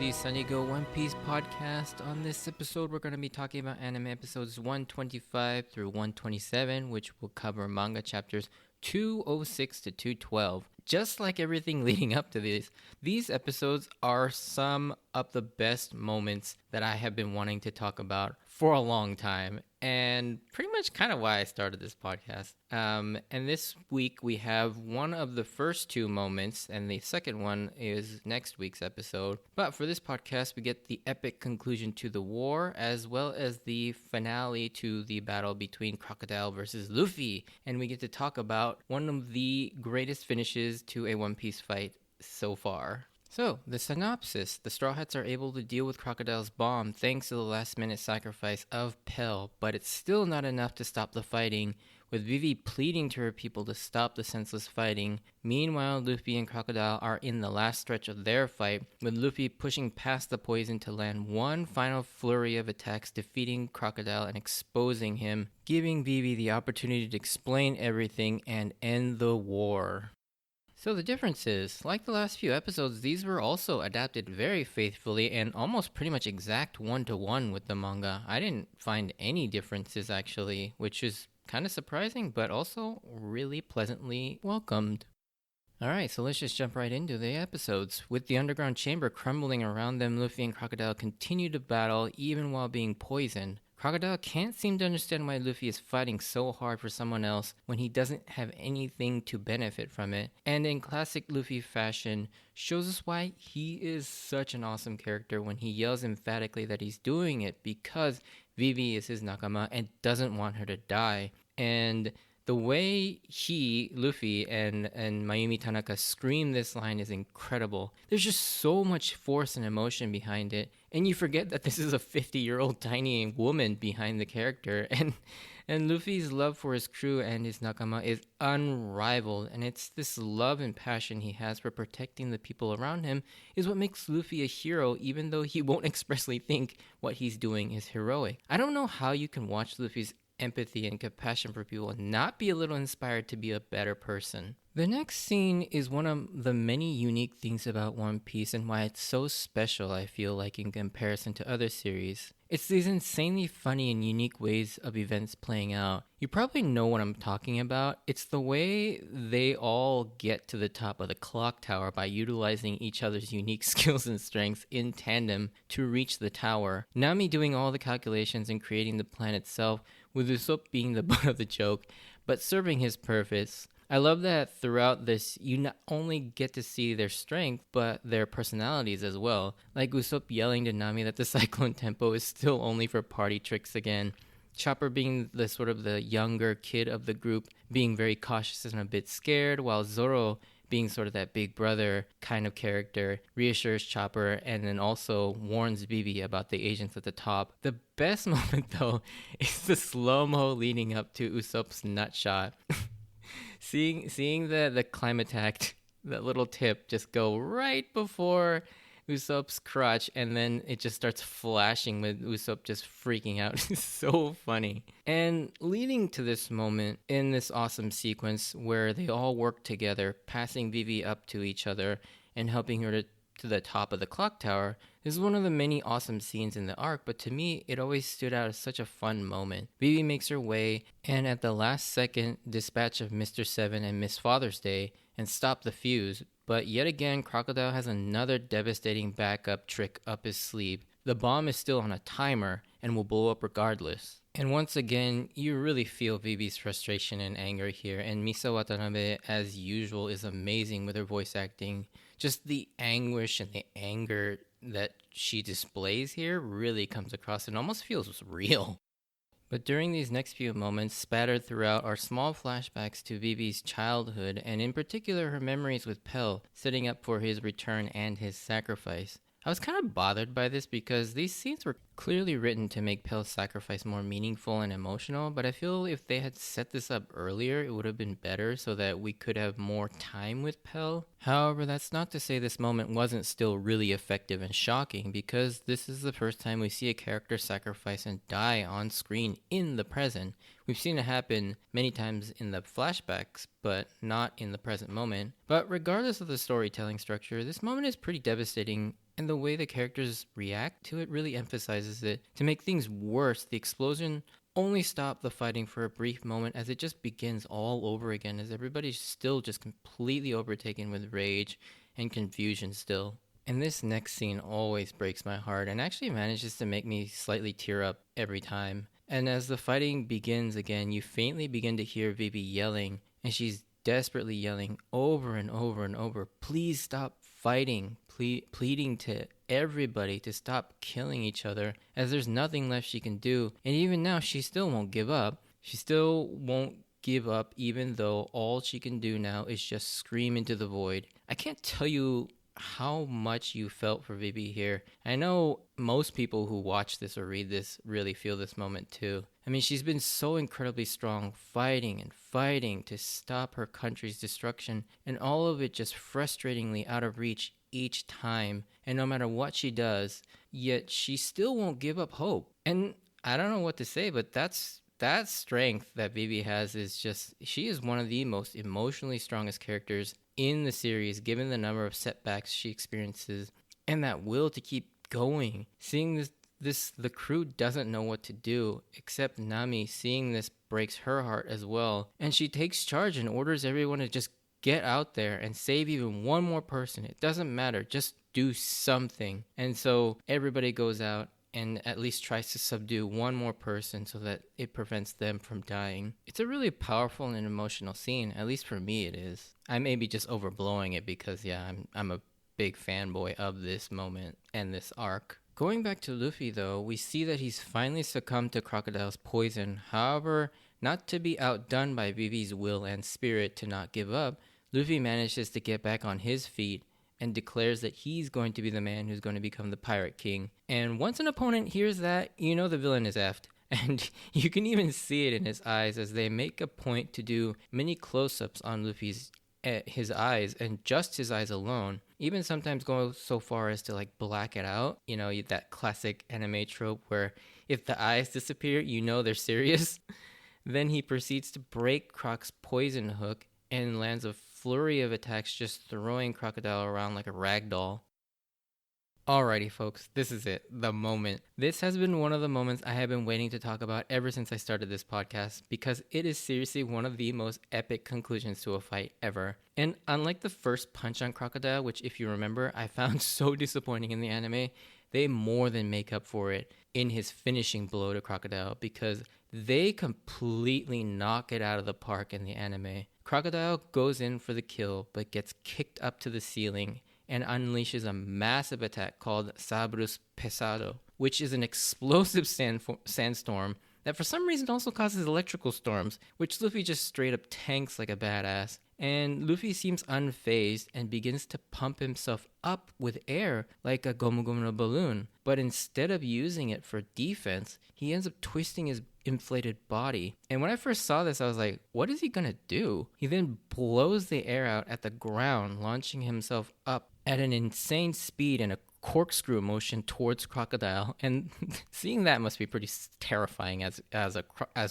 the Sunny Go One Piece podcast. On this episode, we're going to be talking about anime episodes 125 through 127, which will cover manga chapters 206 to 212. Just like everything leading up to these episodes are some of the best moments that I have been wanting to talk about for a long time, and pretty much kind of why I started this podcast. And this week we have one of the first two moments, and the second one is next week's episode. But for this podcast, we get the epic conclusion to the war, as well as the finale to the battle between Crocodile versus Luffy, and we get to talk about one of the greatest finishes to a One Piece fight so far. So, the synopsis. The Straw Hats are able to deal with Crocodile's bomb thanks to the last-minute sacrifice of Pell, but it's still not enough to stop the fighting, with Vivi pleading to her people to stop the senseless fighting. Meanwhile, Luffy and Crocodile are in the last stretch of their fight, with Luffy pushing past the poison to land one final flurry of attacks, defeating Crocodile and exposing him, giving Vivi the opportunity to explain everything and end the war. So the difference is, like the last few episodes, these were also adapted very faithfully and almost pretty much exact one-to-one with the manga. I didn't find any differences actually, which is kind of surprising, but also really pleasantly welcomed. Alright, so let's just jump right into the episodes. With the underground chamber crumbling around them, Luffy and Crocodile continue to battle even while being poisoned. Crocodile can't seem to understand why Luffy is fighting so hard for someone else when he doesn't have anything to benefit from it, and in classic Luffy fashion, shows us why he is such an awesome character when he yells emphatically that he's doing it because Vivi is his nakama and doesn't want her to die. And the way Luffy, and Mayumi Tanaka scream this line is incredible. There's just so much force and emotion behind it, and you forget that this is a 50-year-old tiny woman behind the character, and Luffy's love for his crew and his nakama is unrivaled, and it's this love and passion he has for protecting the people around him is what makes Luffy a hero, even though he won't expressly think what he's doing is heroic. I don't know how you can watch Luffy's empathy and compassion for people and not be a little inspired to be a better person. The next scene is one of the many unique things about One Piece and why it's so special, I feel like, in comparison to other series. It's these insanely funny and unique ways of events playing out. You probably know what I'm talking about. It's the way they all get to the top of the clock tower by utilizing each other's unique skills and strengths in tandem to reach the tower. Nami doing all the calculations and creating the plan itself, with Usopp being the butt of the joke, but serving his purpose. I love that throughout this, you not only get to see their strength, but their personalities as well. Like Usopp yelling to Nami that the Cyclone Tempo is still only for party tricks again. Chopper being the sort of the younger kid of the group, being very cautious and a bit scared, while Zoro being sort of that big brother kind of character, reassures Chopper and then also warns Vivi about the agents at the top. The best moment though is the slow-mo leading up to Usopp's nut shot. Seeing the climb attack, that little tip just go right before Usopp's crotch, and then it just starts flashing with Usopp just freaking out. It's so funny. And leading to this moment in this awesome sequence where they all work together, passing Vivi up to each other and helping her to the top of the clock tower, is one of the many awesome scenes in the arc, but to me, it always stood out as such a fun moment. Vivi makes her way, and at the last second, dispatch of Mr. Seven and Miss Father's Day, and stop the fuse. But yet again, Crocodile has another devastating backup trick up his sleeve. The bomb is still on a timer and will blow up regardless. And once again, you really feel Vivi's frustration and anger here, and Misa Watanabe, as usual, is amazing with her voice acting. Just the anguish and the anger that she displays here really comes across and almost feels real. But during these next few moments, spattered throughout are small flashbacks to Vivi's childhood, and in particular her memories with Pell, setting up for his return and his sacrifice. I was kind of bothered by this because these scenes were clearly written to make Pell's sacrifice more meaningful and emotional, but I feel if they had set this up earlier, it would have been better so that we could have more time with Pell. However, that's not to say this moment wasn't still really effective and shocking, because this is the first time we see a character sacrifice and die on screen in the present. We've seen it happen many times in the flashbacks, but not in the present moment. But regardless of the storytelling structure, this moment is pretty devastating And the way the characters react to it really emphasizes it. To make things worse, the explosion only stopped the fighting for a brief moment as it just begins all over again, as everybody's still just completely overtaken with rage and confusion still. And this next scene always breaks my heart and actually manages to make me slightly tear up every time. And as the fighting begins again, you faintly begin to hear Vivi yelling, and she's desperately yelling over and over and over, please stop fighting, pleading to everybody to stop killing each other, as there's nothing left she can do. And even now, she still won't give up. She still won't give up, even though all she can do now is just scream into the void. I can't tell you how much you felt for Vivi here. I know most people who watch this or read this really feel this moment too. I mean, she's been so incredibly strong, fighting and fighting to stop her country's destruction, and all of it just frustratingly out of reach each time. And no matter what she does, yet she still won't give up hope. And I don't know what to say, but that strength that Vivi has is just, she is one of the most emotionally strongest characters in the series, given the number of setbacks she experiences and that will to keep going. Seeing the crew doesn't know what to do, except Nami. Seeing this breaks her heart as well, and she takes charge and orders everyone to just get out there and save even one more person. It doesn't matter, just do something. And so everybody goes out and at least tries to subdue one more person so that it prevents them from dying. It's a really powerful and emotional scene, at least for me it is. I may be just overblowing it because, yeah, I'm a big fanboy of this moment and this arc. Going back to Luffy, though, we see that he's finally succumbed to Crocodile's poison. However, not to be outdone by Vivi's will and spirit to not give up, Luffy manages to get back on his feet and declares that he's going to be the man who's going to become the Pirate King. And once an opponent hears that, you know the villain is effed. And you can even see it in his eyes as they make a point to do many close-ups on Luffy's his eyes, and just his eyes alone. Even sometimes go so far as to like black it out. You know, that classic anime trope where if the eyes disappear, you know they're serious. Then he proceeds to break Croc's poison hook and lands a flurry of attacks, just throwing Crocodile around like a rag doll. Alrighty, folks, this is it, the moment. This has been one of the moments I have been waiting to talk about ever since I started this podcast, because it is seriously one of the most epic conclusions to a fight ever. And unlike the first punch on Crocodile, which if you remember, I found so disappointing in the anime, they more than make up for it in his finishing blow to Crocodile, because they completely knock it out of the park in the anime. Crocodile goes in for the kill, but gets kicked up to the ceiling and unleashes a massive attack called Sabrus Pesado, which is an explosive sandstorm that for some reason also causes electrical storms, which Luffy just straight up tanks like a badass. And Luffy seems unfazed and begins to pump himself up with air like a Gomu Gomu no balloon. But instead of using it for defense, he ends up twisting his inflated body. And when I first saw this, I was like, what is he gonna do? He then blows the air out at the ground, launching himself up at an insane speed in a corkscrew motion towards Crocodile. And seeing that must be pretty terrifying as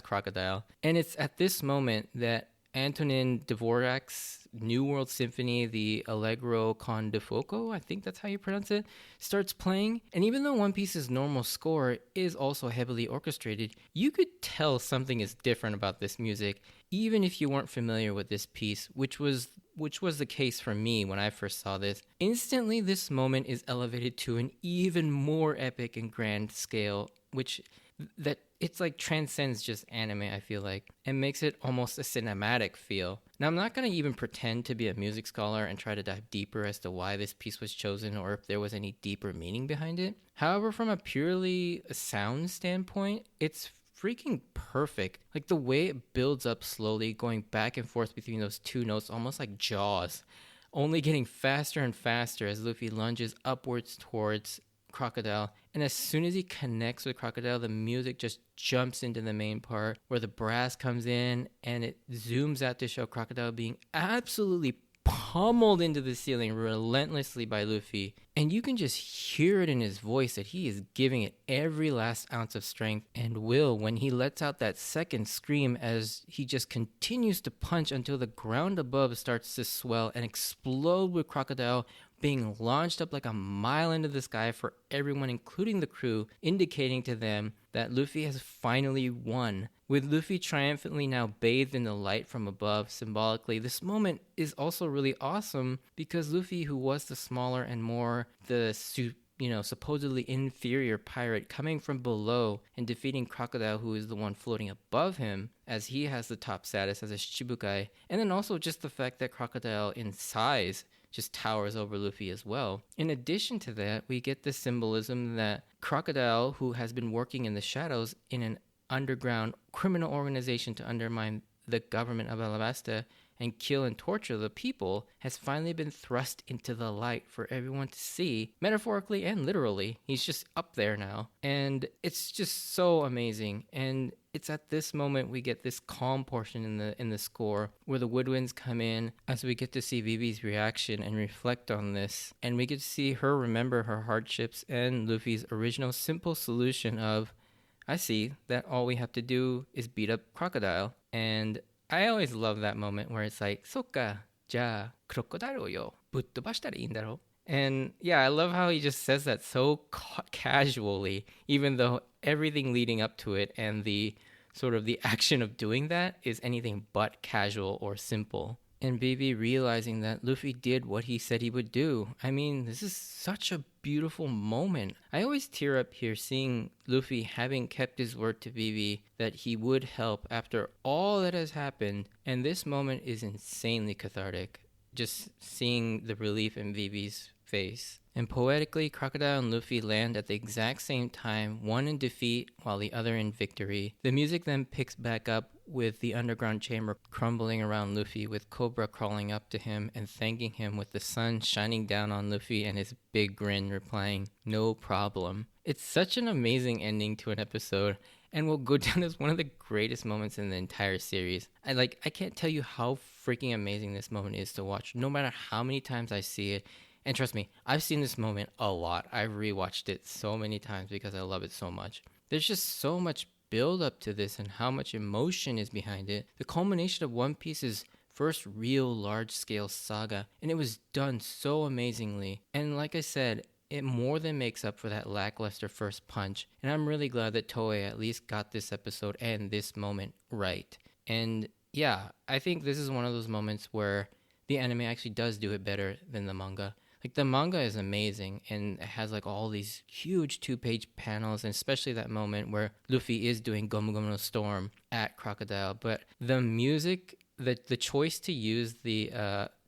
Crocodile. And it's at this moment that Antonin Dvorak's New World Symphony, the Allegro con de Fuoco, I think that's how you pronounce it, starts playing. And even though One Piece's normal score is also heavily orchestrated, you could tell something is different about this music, even if you weren't familiar with this piece, which was the case for me when I first saw this. Instantly, this moment is elevated to an even more epic and grand scale, that it's like transcends just anime, I feel like, and makes it almost a cinematic feel. Now, I'm not going to even pretend to be a music scholar and try to dive deeper as to why this piece was chosen or if there was any deeper meaning behind it. However, from a purely sound standpoint, it's freaking perfect. Like the way it builds up slowly, going back and forth between those two notes, almost like Jaws, only getting faster and faster as Luffy lunges upwards towards Crocodile. And as soon as he connects with Crocodile, the music just jumps into the main part where the brass comes in and it zooms out to show Crocodile being absolutely pummeled into the ceiling relentlessly by Luffy. And you can just hear it in his voice that he is giving it every last ounce of strength and will when he lets out that second scream as he just continues to punch until the ground above starts to swell and explode with Crocodile being launched up like a mile into the sky for everyone, including the crew, indicating to them that Luffy has finally won. With Luffy triumphantly now bathed in the light from above, symbolically, this moment is also really awesome because Luffy, who was the smaller and more the supposedly inferior pirate, coming from below and defeating Crocodile, who is the one floating above him, as he has the top status as a Shichibukai. And then also just the fact that Crocodile in size just towers over Luffy as well. In addition to that, we get the symbolism that Crocodile, who has been working in the shadows in an underground criminal organization to undermine the government of Alabasta and kill and torture the people, has finally been thrust into the light for everyone to see, metaphorically and literally. He's just up there now, and it's just so amazing. And it's at this moment we get this calm portion in the score where the woodwinds come in, as we get to see Vivi's reaction and reflect on this, and we get to see her remember her hardships and Luffy's original simple solution of, I see that all we have to do is beat up Crocodile. And I always love that moment where it's like, "Soka, ja, crocodile yo, buttobashitara ii daro." And yeah, I love how he just says that so casually, even though everything leading up to it and the sort of the action of doing that is anything but casual or simple. And Vivi realizing that Luffy did what he said he would do. I mean, this is such a beautiful moment. I always tear up here seeing Luffy having kept his word to Vivi that he would help after all that has happened. And this moment is insanely cathartic. Just seeing the relief in Vivi's face. And poetically, Crocodile and Luffy land at the exact same time, one in defeat while the other in victory. The music then picks back up with the underground chamber crumbling around Luffy, with Cobra crawling up to him and thanking him, with the sun shining down on Luffy and his big grin replying, "No problem." It's such an amazing ending to an episode, and will go down as one of the greatest moments in the entire series. I can't tell you how freaking amazing this moment is to watch, no matter how many times I see it. And trust me, I've seen this moment a lot. I've rewatched it so many times because I love it so much. There's just so much build up to this and how much emotion is behind it. The culmination of One Piece's first real large-scale saga, and it was done so amazingly. And like I said, it more than makes up for that lackluster first punch. And I'm really glad that Toei at least got this episode and this moment right. And yeah, I think this is one of those moments where the anime actually does do it better than the manga. Like, the manga is amazing, and it has like all these huge 2-page panels, and especially that moment where Luffy is doing Gomu Gomu no Storm at Crocodile. But the music, the choice to use the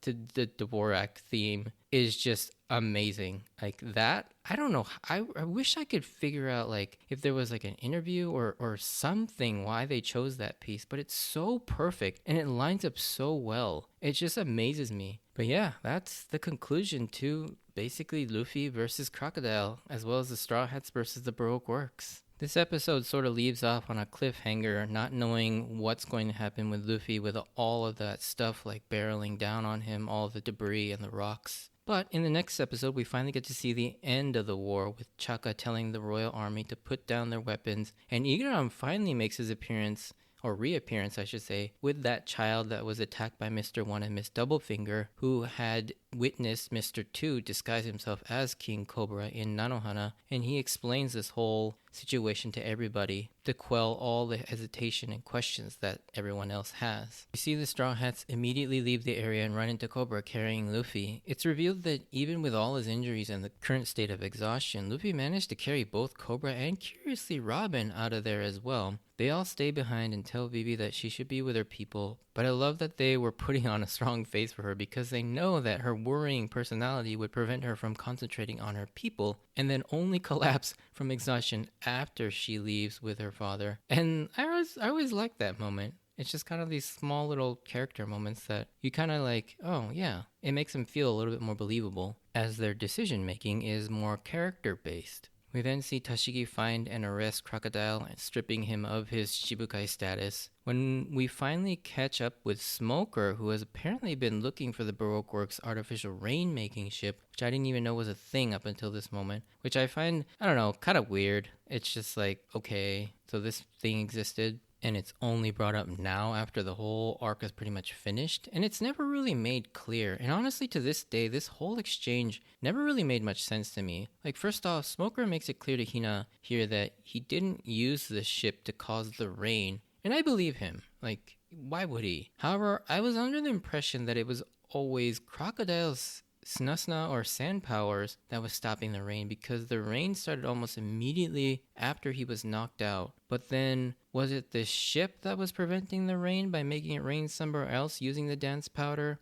Dvorak theme is just amazing. Like that, I don't know. I wish I could figure out like if there was like an interview or something why they chose that piece, but it's so perfect and it lines up so well. It just amazes me. But yeah, that's the conclusion to basically Luffy versus Crocodile, as well as the Straw Hats versus the Baroque Works. This episode sort of leaves off on a cliffhanger, not knowing what's going to happen with Luffy with all of that stuff like barreling down on him, all the debris and the rocks. But in the next episode, we finally get to see the end of the war, with Chaka telling the royal army to put down their weapons, and Igaram finally makes his appearance, or reappearance I should say, with that child that was attacked by Mr. 1 and Miss Doublefinger, who had witnessed Mr. 2 disguise himself as King Cobra in Nanohana, and he explains this whole situation to everybody to quell all the hesitation and questions that everyone else has. We see the Straw Hats immediately leave the area and run into Cobra carrying Luffy. It's revealed that even with all his injuries and the current state of exhaustion, Luffy managed to carry both Cobra and, curiously, Robin out of there as well. They all stay behind and tell Vivi that she should be with her people, but I love that they were putting on a strong face for her because they know that her worrying personality would prevent her from concentrating on her people and then only collapse from exhaustion after she leaves with her father. And I always like that moment. It's just kind of these small little character moments that you kind of like, oh yeah, it makes them feel a little bit more believable as their decision making is more character based. We then see Tashigi find and arrest Crocodile, stripping him of his Shibukai status. When we finally catch up with Smoker, who has apparently been looking for the Baroque Works artificial rain-making ship, which I didn't even know was a thing up until this moment, which I find, I don't know, kind of weird. It's just like, okay, so this thing existed. and it's only brought up now after the whole arc is pretty much finished, and it's never really made clear. And honestly, to this day, this whole exchange never really made much sense to me. Like, first off, Smoker makes it clear to Hina here that he didn't use the ship to cause the rain, and I believe him. Like, why would he? However, I was under the impression that it was always Crocodile's Snusna or sand powers that was stopping the rain, because the rain started almost immediately after he was knocked out. But then, was it the ship that was preventing the rain by making it rain somewhere else using the dance powder?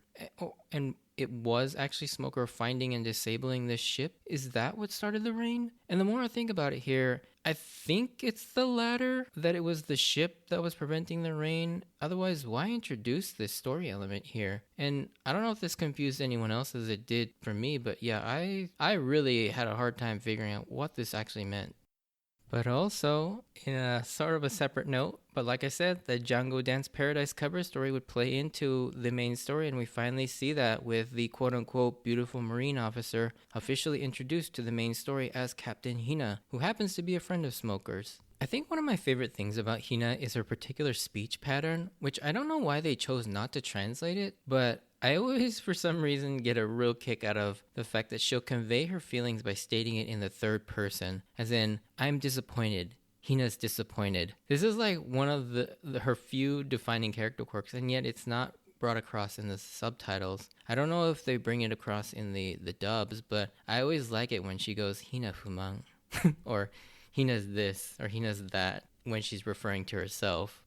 And it was actually Smoker finding and disabling this ship? Is that what started the rain? And the more I think about it here, I think it's the latter, that it was the ship that was preventing the rain. Otherwise, why introduce this story element here? And I don't know if this confused anyone else as it did for me, but yeah, I really had a hard time figuring out what this actually meant. But also, in a sort of a separate note, but like I said, the Django Dance Paradise cover story would play into the main story, and we finally see that with the quote-unquote beautiful Marine officer officially introduced to the main story as Captain Hina, who happens to be a friend of Smoker's. I think one of my favorite things about Hina is her particular speech pattern, which I don't know why they chose not to translate it, but I always, for some reason, get a real kick out of the fact that she'll convey her feelings by stating it in the third person, as in, I'm disappointed. Hina's disappointed. This is like one of her few defining character quirks, and yet it's not brought across in the subtitles. I don't know if they bring it across in the dubs, but I always like it when she goes, Hina fumang, or Hina's this, or Hina's that, when she's referring to herself.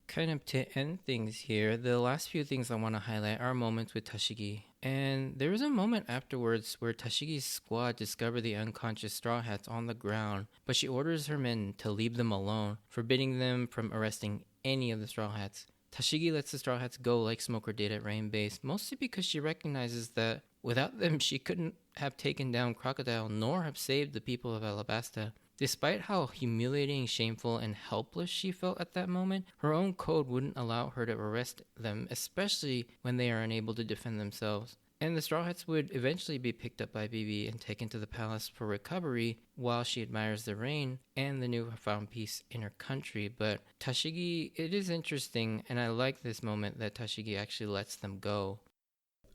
Kind of to end things here, the last few things I want to highlight are moments with Tashigi. And there was a moment afterwards where Tashigi's squad discover the unconscious Straw Hats on the ground, but she orders her men to leave them alone, forbidding them from arresting any of the Straw Hats. Tashigi lets the Straw Hats go like Smoker did at Rain Base, mostly because she recognizes that without them she couldn't have taken down Crocodile nor have saved the people of Alabasta. Despite how humiliating, shameful, and helpless she felt at that moment, her own code wouldn't allow her to arrest them, especially when they are unable to defend themselves. And the Straw Hats would eventually be picked up by Bibi and taken to the palace for recovery while she admires the rain and the newfound peace in her country. But Tashigi, it is interesting, and I like this moment that Tashigi actually lets them go.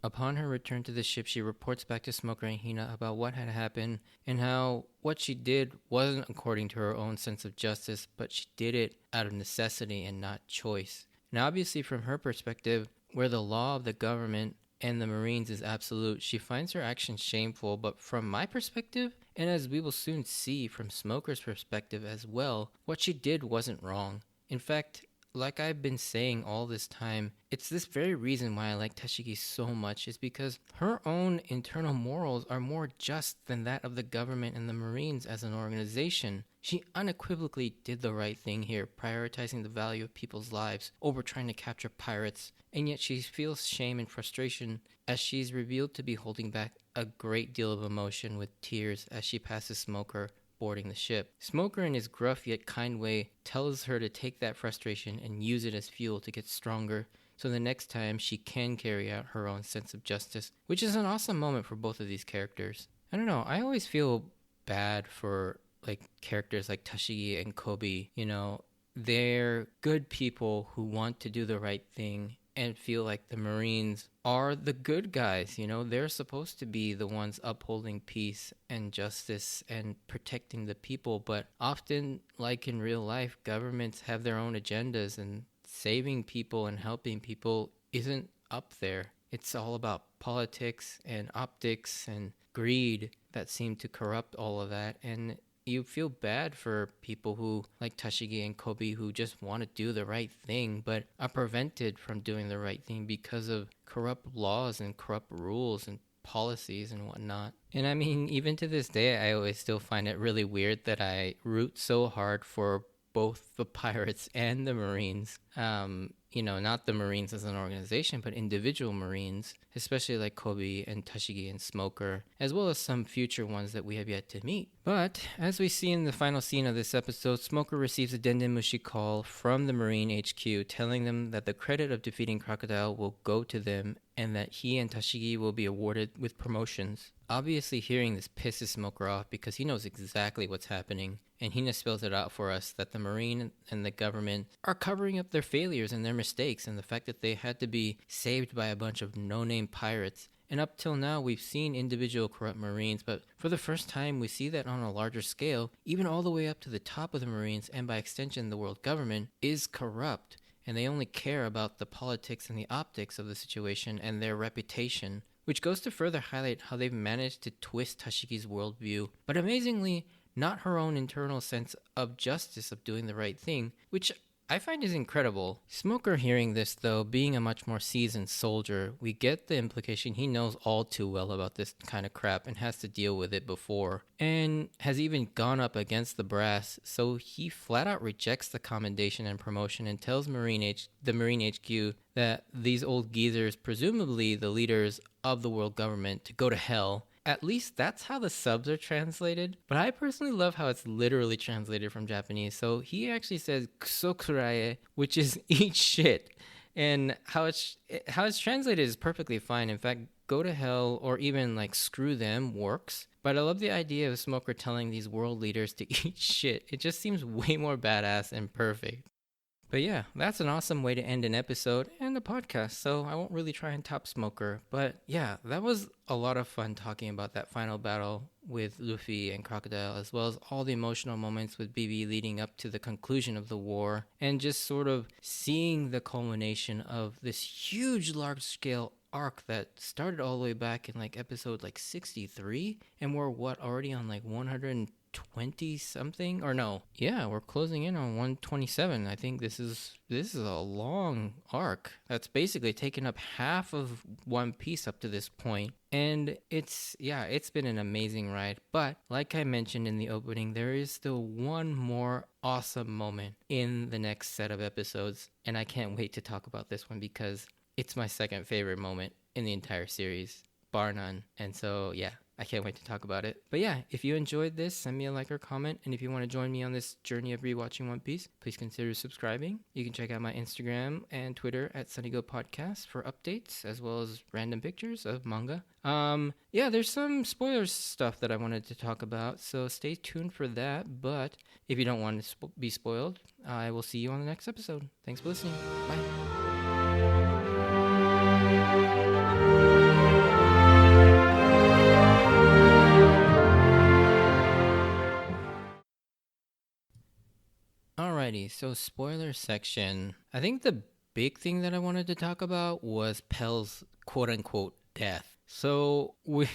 Upon her return to the ship, she reports back to Smoker and Hina about what had happened and how what she did wasn't according to her own sense of justice, but she did it out of necessity and not choice. And obviously, from her perspective, where the law of the government and the Marines is absolute, she finds her actions shameful. But from my perspective, and as we will soon see from Smoker's perspective as well, what she did wasn't wrong. In fact, like I've been saying all this time, it's this very reason why I like Tashigi so much, is because her own internal morals are more just than that of the government and the Marines as an organization. She unequivocally did the right thing here, prioritizing the value of people's lives over trying to capture pirates, and yet she feels shame and frustration as she's revealed to be holding back a great deal of emotion with tears as she passes Smoker boarding the ship. Smoker, in his gruff yet kind way, tells her to take that frustration and use it as fuel to get stronger, so the next time she can carry out her own sense of justice, which is an awesome moment for both of these characters. I don't know, I always feel bad for characters like Tashigi and Kobe. You know, they're good people who want to do the right thing and feel like the Marines are the good guys. You know, they're supposed to be the ones upholding peace and justice and protecting the people, but often, like in real life, governments have their own agendas, and saving people and helping people isn't up there. It's all about politics and optics and greed that seem to corrupt all of that. And you feel bad for people who, like Tashigi and Kobe, who just want to do the right thing but are prevented from doing the right thing because of corrupt laws and corrupt rules and policies and whatnot. And I mean, even to this day, I always still find it really weird that I root so hard for both the pirates and the Marines. You know, not the Marines as an organization, but individual Marines, especially like Kobe and Tashigi and Smoker, as well as some future ones that we have yet to meet. But as we see in the final scene of this episode, Smoker receives a Dendemushi call from the Marine HQ telling them that the credit of defeating Crocodile will go to them and that he and Tashigi will be awarded with promotions. Obviously, hearing this pisses Smoker off because he knows exactly what's happening, and Hina spells it out for us that the Marine and the government are covering up their failures and their mistakes, and the fact that they had to be saved by a bunch of no-name pirates. And up till now, we've seen individual corrupt Marines, but for the first time, we see that on a larger scale, even all the way up to the top of the Marines, and by extension, the world government, is corrupt. And they only care about the politics and the optics of the situation and their reputation, which goes to further highlight how they've managed to twist Tashiki's worldview, but amazingly, not her own internal sense of justice of doing the right thing, which I find is incredible. Smoker hearing this, though, being a much more seasoned soldier, we get the implication he knows all too well about this kind of crap and has to deal with it before, and has even gone up against the brass, so he flat out rejects the commendation and promotion and tells the Marine HQ that these old geezers, presumably the leaders of the world government, to go to hell. At least that's how the subs are translated. But I personally love how it's literally translated from Japanese. So he actually says kusokurae, which is eat shit. And how it's translated is perfectly fine. In fact, go to hell or even like screw them works. But I love the idea of Smoker telling these world leaders to eat shit. It just seems way more badass and perfect. But yeah, that's an awesome way to end an episode and a podcast, so I won't really try and top Smoker. But yeah, that was a lot of fun talking about that final battle with Luffy and Crocodile, as well as all the emotional moments with BB leading up to the conclusion of the war, and just sort of seeing the culmination of this huge large-scale arc that started all the way back in like episode like 63, and we're already on like 120 something, or no, yeah, we're closing in on 127. I think this is a long arc that's basically taken up half of One Piece up to this point. And it's been an amazing ride. But like I mentioned in the opening, there is still one more awesome moment in the next set of episodes, and I can't wait to talk about this one because it's my second favorite moment in the entire series, bar none. And so yeah, I can't wait to talk about it. But yeah, if you enjoyed this, send me a like or comment. And if you want to join me on this journey of rewatching One Piece, please consider subscribing. You can check out my Instagram and Twitter at SunnyGo Podcast for updates, as well as random pictures of manga. Yeah, there's some spoilers stuff that I wanted to talk about, so stay tuned for that. But if you don't want to be spoiled, I will see you on the next episode. Thanks for listening. Bye. Alrighty, so spoiler section. I think the big thing that I wanted to talk about was Pell's quote-unquote death. So we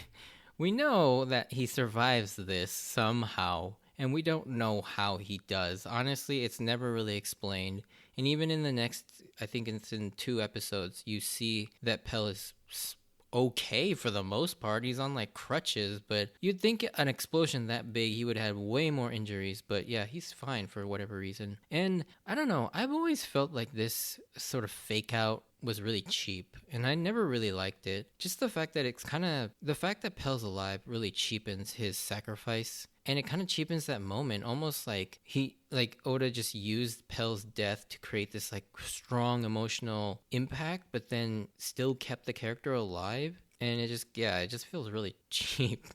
know that he survives this somehow, and we don't know how he does. Honestly, it's never really explained. And even in the next, I think it's in 2 episodes, you see that Pell is okay for the most part. He's on like crutches, but you'd think an explosion that big he would have way more injuries, but yeah, he's fine for whatever reason. And I don't know, I've always felt like this sort of fake out was really cheap, and I never really liked it. Just the fact that the fact that Pell's alive really cheapens his sacrifice, and it kind of cheapens that moment, almost like Oda just used Pell's death to create this like strong emotional impact, but then still kept the character alive, and it just feels really cheap.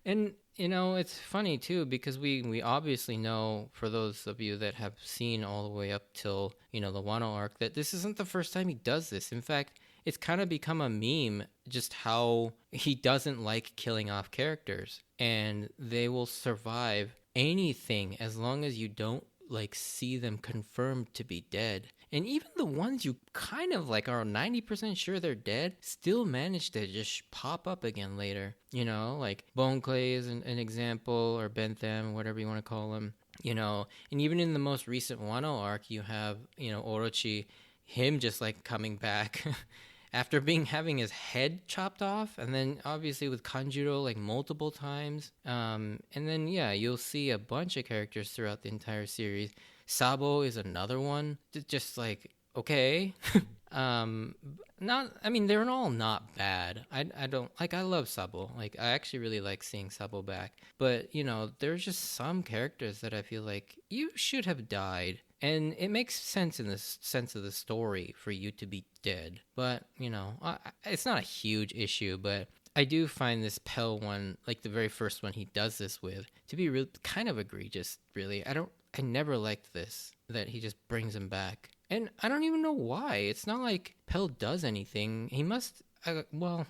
And it's funny too, because we obviously know, for those of you that have seen all the way up till the Wano arc, that this isn't the first time he does this. In fact, it's kind of become a meme just how he doesn't like killing off characters, and they will survive anything as long as you don't like see them confirmed to be dead. And even the ones you kind of like are 90% sure they're dead still manage to just pop up again later. Like Bone Clay is an example, or Bentham, whatever you want to call him. And even in the most recent Wano arc, you have Orochi, him just like coming back after having his head chopped off, and then obviously with Kanjuro like multiple times. And then yeah, you'll see a bunch of characters throughout the entire series. Sabo is another one. Just like, okay. They're all not bad. I love Sabo. Like, I actually really like seeing Sabo back. But, there's just some characters that I feel like you should have died. And it makes sense in the sense of the story for you to be dead. But, it's not a huge issue, but I do find this Pell one, like the very first one he does this with, to be real kind of egregious. Really, I never liked this, that he just brings him back, and I don't even know why. It's not like Pell does anything. He must.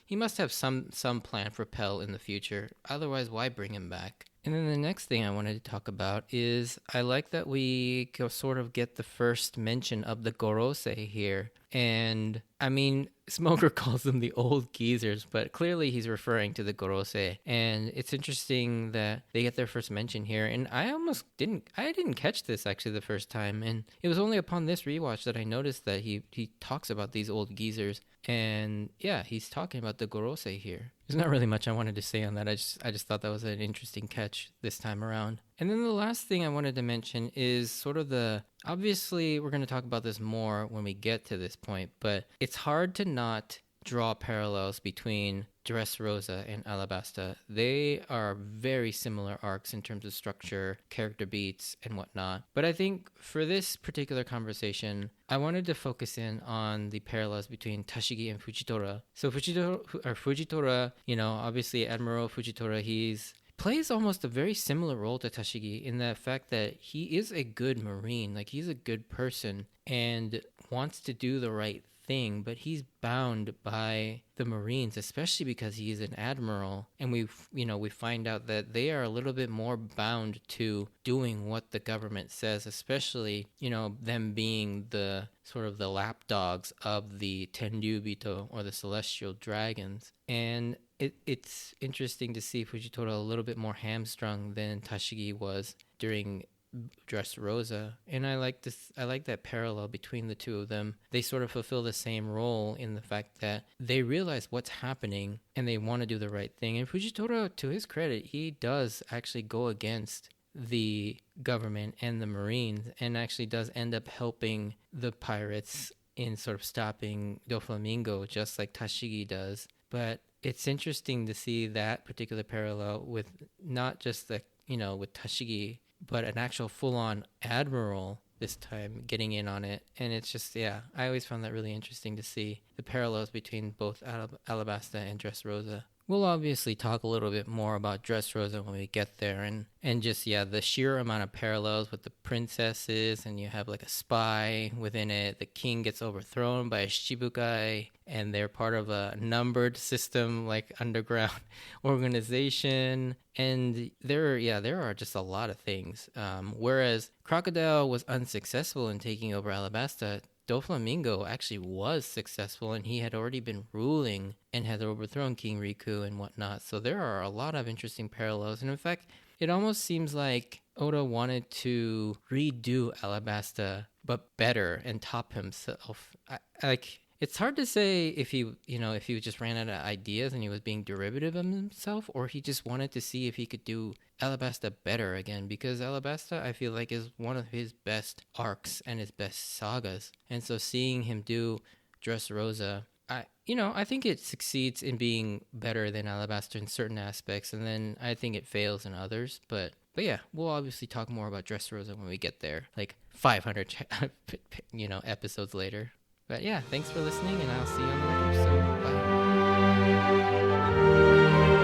He must have some plan for Pell in the future. Otherwise, why bring him back? And then the next thing I wanted to talk about is I like that we sort of get the first mention of the Gorose here. And I mean, Smoker calls them the old geezers, but clearly he's referring to the Gorose. And it's interesting that they get their first mention here. And I didn't catch this actually the first time. And it was only upon this rewatch that I noticed that he talks about these old geezers. And yeah, he's talking about the Gorose here. There's not really much I wanted to say on that. I just thought that was an interesting catch this time around. And then the last thing I wanted to mention is sort of obviously we're going to talk about this more when we get to this point, but it's hard to not draw parallels between Dressrosa and Alabasta. They are very similar arcs in terms of structure, character beats, and whatnot. But I think for this particular conversation, I wanted to focus in on the parallels between Tashigi and Fujitora. So Fujitora, obviously Admiral Fujitora, plays almost a very similar role to Tashigi in the fact that he is a good Marine, like he's a good person and wants to do the right thing, but he's bound by the Marines, especially because he's an admiral, and we find out that they are a little bit more bound to doing what the government says, especially them being the sort of the lapdogs of the Tenryubito, or the celestial dragons. And it's interesting to see Fujitora a little bit more hamstrung than Tashigi was during Dressrosa, and I like that parallel between the two of them. They sort of fulfill the same role in the fact that they realize what's happening and they want to do the right thing. And Fujitora, to his credit, he does actually go against the government and the Marines, and actually does end up helping the pirates in sort of stopping Doflamingo, just like Tashigi does. But it's interesting to see that particular parallel with not just with Tashigi, but an actual full-on admiral this time getting in on it. And it's just, I always found that really interesting to see the parallels between both Alabasta and Dressrosa. We'll obviously talk a little bit more about Dressrosa when we get there, and just, the sheer amount of parallels with the princesses, and you have like a spy within it. The king gets overthrown by a Shibukai, and they're part of a numbered system, like underground organization. And there are just a lot of things. Whereas Crocodile was unsuccessful in taking over Alabasta, Doflamingo actually was successful, and he had already been ruling and had overthrown King Riku and whatnot. So there are a lot of interesting parallels. And in fact, it almost seems like Oda wanted to redo Alabasta, but better, and top himself. It's hard to say if he just ran out of ideas and he was being derivative of himself, or he just wanted to see if he could do Alabasta better again, because Alabasta, I feel like, is one of his best arcs and his best sagas. And so seeing him do Dressrosa, I think it succeeds in being better than Alabasta in certain aspects, and then I think it fails in others. But yeah, we'll obviously talk more about Dressrosa when we get there, like 500 episodes later. But yeah, thanks for listening, and I'll see you on the next episode. Bye.